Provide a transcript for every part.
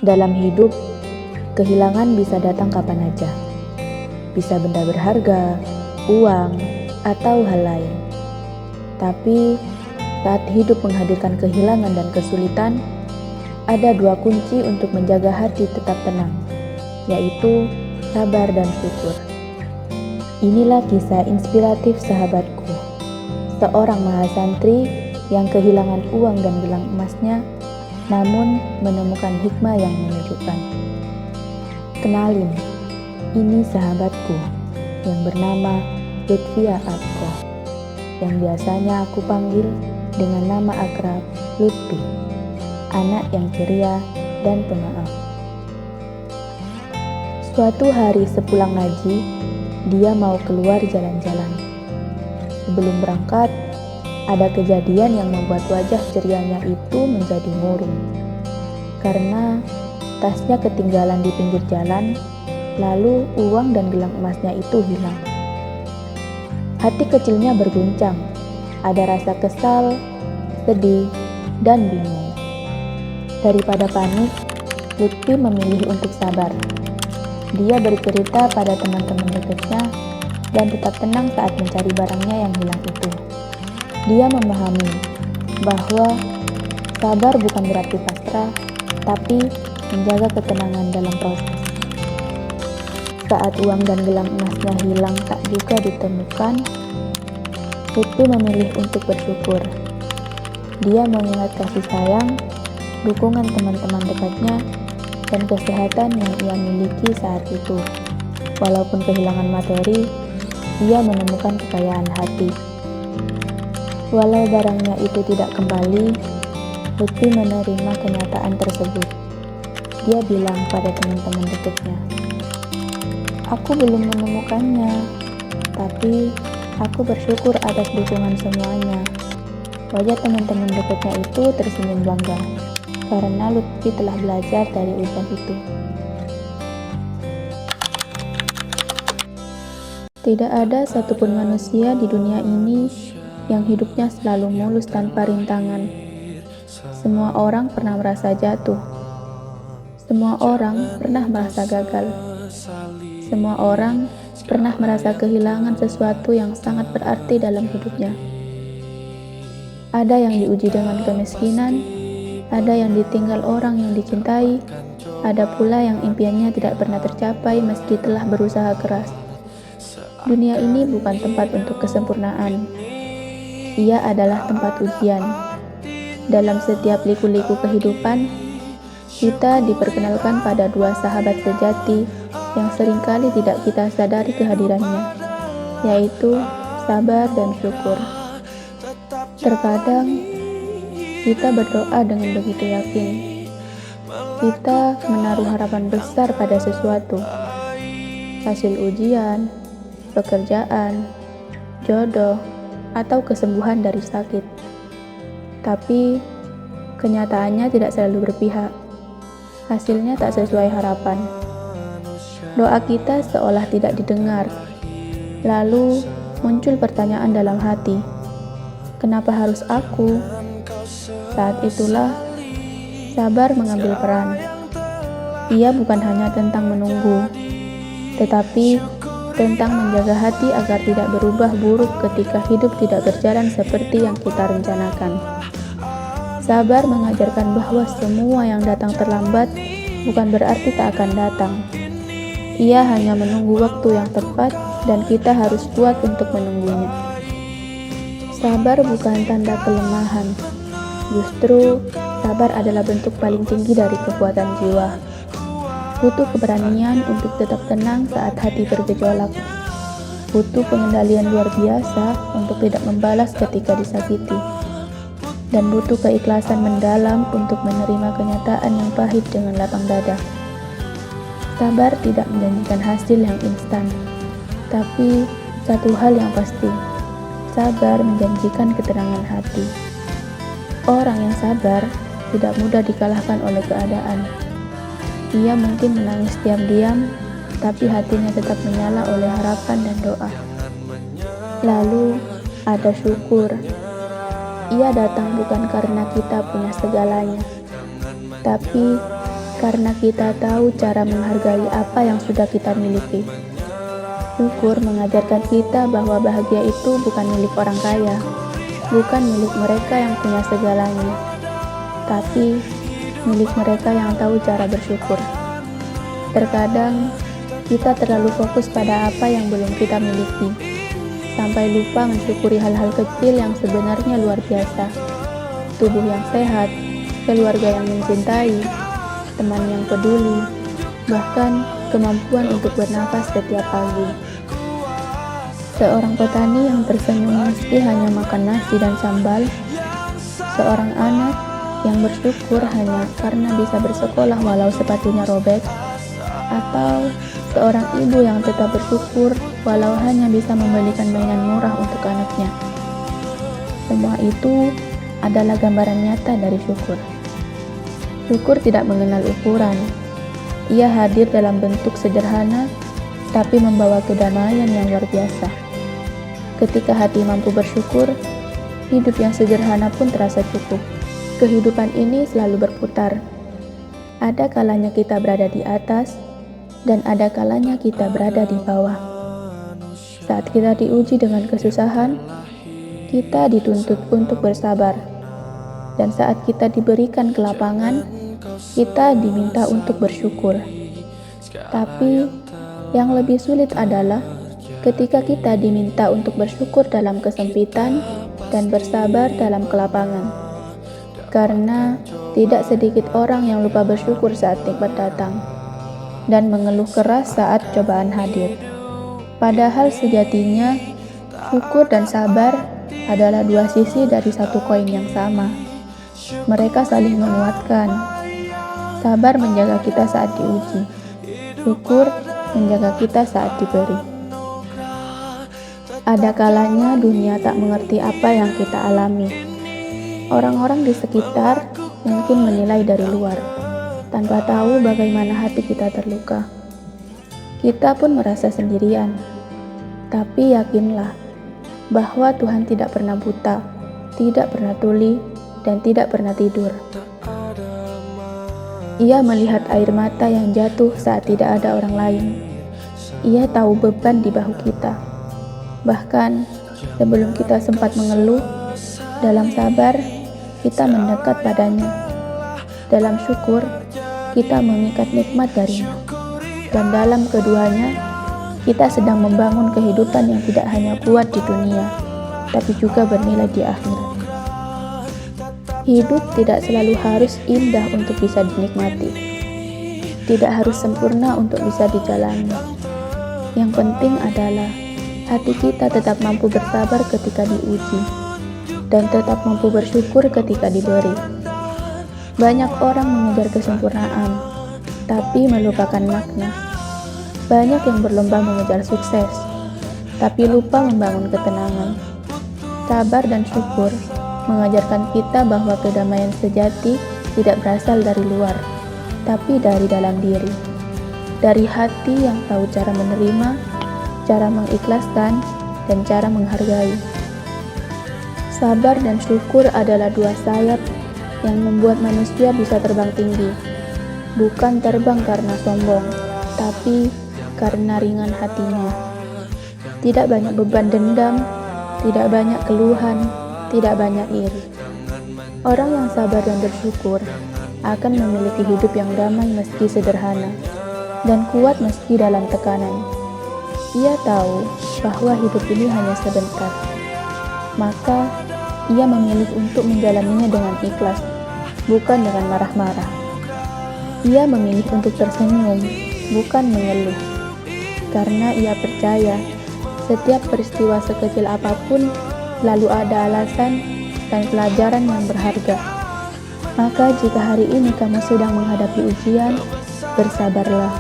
Dalam hidup, kehilangan bisa datang kapan aja. Bisa benda berharga, uang, atau hal lain. Tapi, saat hidup menghadirkan kehilangan dan kesulitan, ada dua kunci untuk menjaga hati tetap tenang, yaitu sabar dan syukur. Inilah kisah inspiratif sahabatku, seorang mahasantri yang kehilangan uang dan gelang emasnya, namun menemukan hikmah yang menyejukkan. Kenalin, ini sahabatku yang bernama Lutfia Atko, yang biasanya aku panggil dengan nama akrab Lutfi, anak yang ceria dan pemaaf. Suatu hari sepulang ngaji, dia mau keluar jalan-jalan. Sebelum berangkat, ada kejadian yang membuat wajah cerianya itu menjadi murung. Karena tasnya ketinggalan di pinggir jalan, lalu uang dan gelang emasnya itu hilang. Hati kecilnya berguncang, ada rasa kesal, sedih, dan bingung. Daripada panik, Lutfi memilih untuk sabar. Dia bercerita pada teman-teman dekatnya dan tetap tenang saat mencari barangnya yang hilang itu. Dia memahami bahwa sabar bukan berarti pasrah, tapi menjaga ketenangan dalam proses. Saat uang dan gelang emasnya hilang tak juga ditemukan, Lutfi memilih untuk bersyukur. Dia mengingat kasih sayang, dukungan teman-teman dekatnya, dan kesehatan yang ia miliki saat itu. Walaupun kehilangan materi, ia menemukan kekayaan hati. Walau barangnya itu tidak kembali, Lutfi menerima kenyataan tersebut. Dia bilang pada teman-teman dekatnya, "Aku belum menemukannya, tapi aku bersyukur atas dukungan semuanya." Wajah teman-teman dekatnya itu tersenyum bangga, karena Lutfi telah belajar dari ujian itu. Tidak ada satupun manusia di dunia ini yang hidupnya selalu mulus tanpa rintangan. Semua orang pernah merasa jatuh. Semua orang pernah merasa gagal. Semua orang pernah merasa kehilangan sesuatu yang sangat berarti dalam hidupnya. Ada yang diuji dengan kemiskinan, ada yang ditinggal orang yang dicintai, ada pula yang impiannya tidak pernah tercapai meski telah berusaha keras. Dunia ini bukan tempat untuk kesempurnaan. Ia adalah tempat ujian. Dalam setiap liku-liku kehidupan, kita diperkenalkan pada dua sahabat sejati yang seringkali tidak kita sadari kehadirannya, yaitu sabar dan syukur. Terkadang, kita berdoa dengan begitu yakin. Kita menaruh harapan besar pada sesuatu, hasil ujian, pekerjaan, jodoh, atau kesembuhan dari sakit. Tapi, kenyataannya tidak selalu berpihak. Hasilnya tak sesuai harapan. Doa kita seolah tidak didengar. Lalu, muncul pertanyaan dalam hati, kenapa harus aku? Saat itulah, sabar mengambil peran. Ia bukan hanya tentang menunggu, tetapi tentang menjaga hati agar tidak berubah buruk ketika hidup tidak berjalan seperti yang kita rencanakan. Sabar mengajarkan bahwa semua yang datang terlambat bukan berarti tak akan datang. Ia hanya menunggu waktu yang tepat dan kita harus kuat untuk menunggunya. Sabar bukan tanda kelemahan. Justru, sabar adalah bentuk paling tinggi dari kekuatan jiwa. Butuh keberanian untuk tetap tenang saat hati bergejolak. Butuh pengendalian luar biasa untuk tidak membalas ketika disakiti. Dan butuh keikhlasan mendalam untuk menerima kenyataan yang pahit dengan lapang dada. Sabar tidak menjanjikan hasil yang instan. Tapi, satu hal yang pasti, sabar menjanjikan ketenangan hati. Orang yang sabar tidak mudah dikalahkan oleh keadaan. Ia mungkin menangis diam-diam, tapi hatinya tetap menyala oleh harapan dan doa. Lalu, ada syukur. Ia datang bukan karena kita punya segalanya, tapi karena kita tahu cara menghargai apa yang sudah kita miliki. Syukur mengajarkan kita bahwa bahagia itu bukan milik orang kaya, bukan milik mereka yang punya segalanya, tapi milik mereka yang tahu cara bersyukur. Terkadang kita terlalu fokus pada apa yang belum kita miliki, sampai lupa mensyukuri hal-hal kecil yang sebenarnya luar biasa. Tubuh yang sehat, keluarga yang mencintai, teman yang peduli, bahkan kemampuan untuk bernafas setiap pagi. Seorang petani yang tersenyum meski hanya makan nasi dan sambal, seorang anak yang bersyukur hanya karena bisa bersekolah walau sepatunya robek, atau seorang ibu yang tetap bersyukur walau hanya bisa membelikan mainan murah untuk anaknya. Semua itu adalah gambaran nyata dari syukur. Syukur tidak mengenal ukuran. Ia hadir dalam bentuk sederhana, tapi membawa kedamaian yang luar biasa. Ketika hati mampu bersyukur, hidup yang sederhana pun terasa cukup. Kehidupan ini selalu berputar. Ada kalanya kita berada di atas, dan ada kalanya kita berada di bawah. Saat kita diuji dengan kesusahan, kita dituntut untuk bersabar. Dan saat kita diberikan kelapangan, kita diminta untuk bersyukur. Tapi yang lebih sulit adalah ketika kita diminta untuk bersyukur dalam kesempitan dan bersabar dalam kelapangan. Karena tidak sedikit orang yang lupa bersyukur saat nikmat datang dan mengeluh keras saat cobaan hadir. Padahal sejatinya syukur dan sabar adalah dua sisi dari satu koin yang sama. Mereka saling menguatkan. Sabar menjaga kita saat diuji. Syukur menjaga kita saat diberi. Ada kalanya dunia tak mengerti apa yang kita alami. Orang-orang di sekitar mungkin menilai dari luar, tanpa tahu bagaimana hati kita terluka. Kita pun merasa sendirian. Tapi yakinlah bahwa Tuhan tidak pernah buta, tidak pernah tuli, dan tidak pernah tidur. Ia melihat air mata yang jatuh saat tidak ada orang lain. Ia tahu beban di bahu kita. Bahkan sebelum kita sempat mengeluh, dalam sabar kita mendekat padanya. Dalam syukur kita mengikat nikmat darinya. Dan dalam keduanya kita sedang membangun kehidupan yang tidak hanya kuat di dunia, tapi juga bernilai di akhirat. Hidup tidak selalu harus indah untuk bisa dinikmati. Tidak harus sempurna untuk bisa dijalani. Yang penting adalah hati kita tetap mampu bersabar ketika diuji, dan tetap mampu bersyukur ketika diberi. Banyak orang mengejar kesempurnaan, tapi melupakan makna. Banyak yang berlomba mengejar sukses, tapi lupa membangun ketenangan. Sabar dan syukur mengajarkan kita bahwa kedamaian sejati tidak berasal dari luar, tapi dari dalam diri. Dari hati yang tahu cara menerima, cara mengikhlaskan, dan cara menghargai. Sabar dan syukur adalah dua sayap yang membuat manusia bisa terbang tinggi. Bukan terbang karena sombong, tapi karena ringan hatinya. Tidak banyak beban dendam, tidak banyak keluhan, tidak banyak iri. Orang yang sabar dan bersyukur akan memiliki hidup yang damai meski sederhana, dan kuat meski dalam tekanan. Ia tahu bahwa hidup ini hanya sebentar, maka ia memilih untuk menjalaninya dengan ikhlas, bukan dengan marah-marah. Ia memilih untuk tersenyum, bukan mengeluh, karena ia percaya setiap peristiwa sekecil apapun selalu ada alasan dan pelajaran yang berharga. Maka jika hari ini kamu sedang menghadapi ujian, bersabarlah.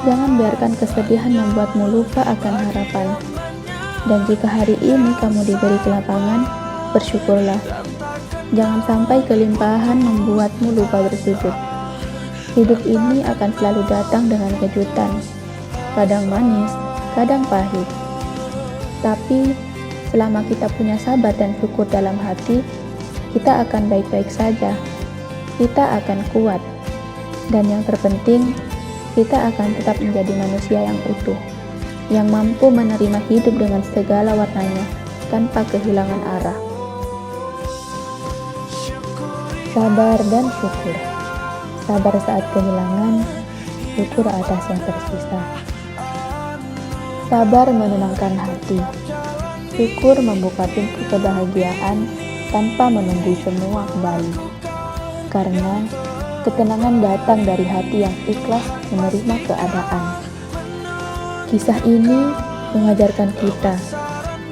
Jangan biarkan kesedihan membuatmu lupa akan harapan. Dan jika hari ini kamu diberi kelapangan, bersyukurlah. Jangan sampai kelimpahan membuatmu lupa bersujud. Hidup ini akan selalu datang dengan kejutan, kadang manis, kadang pahit. Tapi selama kita punya sabar dan syukur dalam hati, kita akan baik-baik saja. Kita akan kuat. Dan yang terpenting, kita akan tetap menjadi manusia yang utuh, yang mampu menerima hidup dengan segala warnanya tanpa kehilangan arah. Sabar dan syukur. Sabar saat kehilangan, syukur atas yang tersisa. Sabar menenangkan hati. Syukur membuka pintu kebahagiaan tanpa menunggu semua kembali. Karena ketenangan datang dari hati yang ikhlas menerima keadaan. Kisah ini mengajarkan kita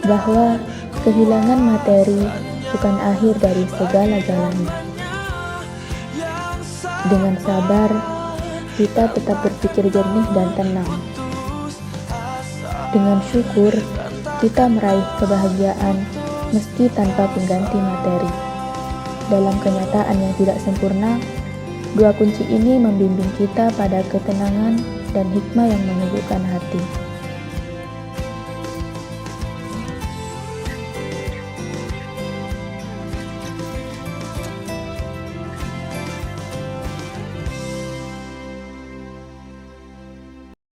bahwa kehilangan materi bukan akhir dari segala jalannya. Dengan sabar, kita tetap berpikir jernih dan tenang. Dengan syukur, kita meraih kebahagiaan meski tanpa pengganti materi. Dalam kenyataan yang tidak sempurna, dua kunci ini membimbing kita pada ketenangan dan hikmah yang menyembuhkan hati.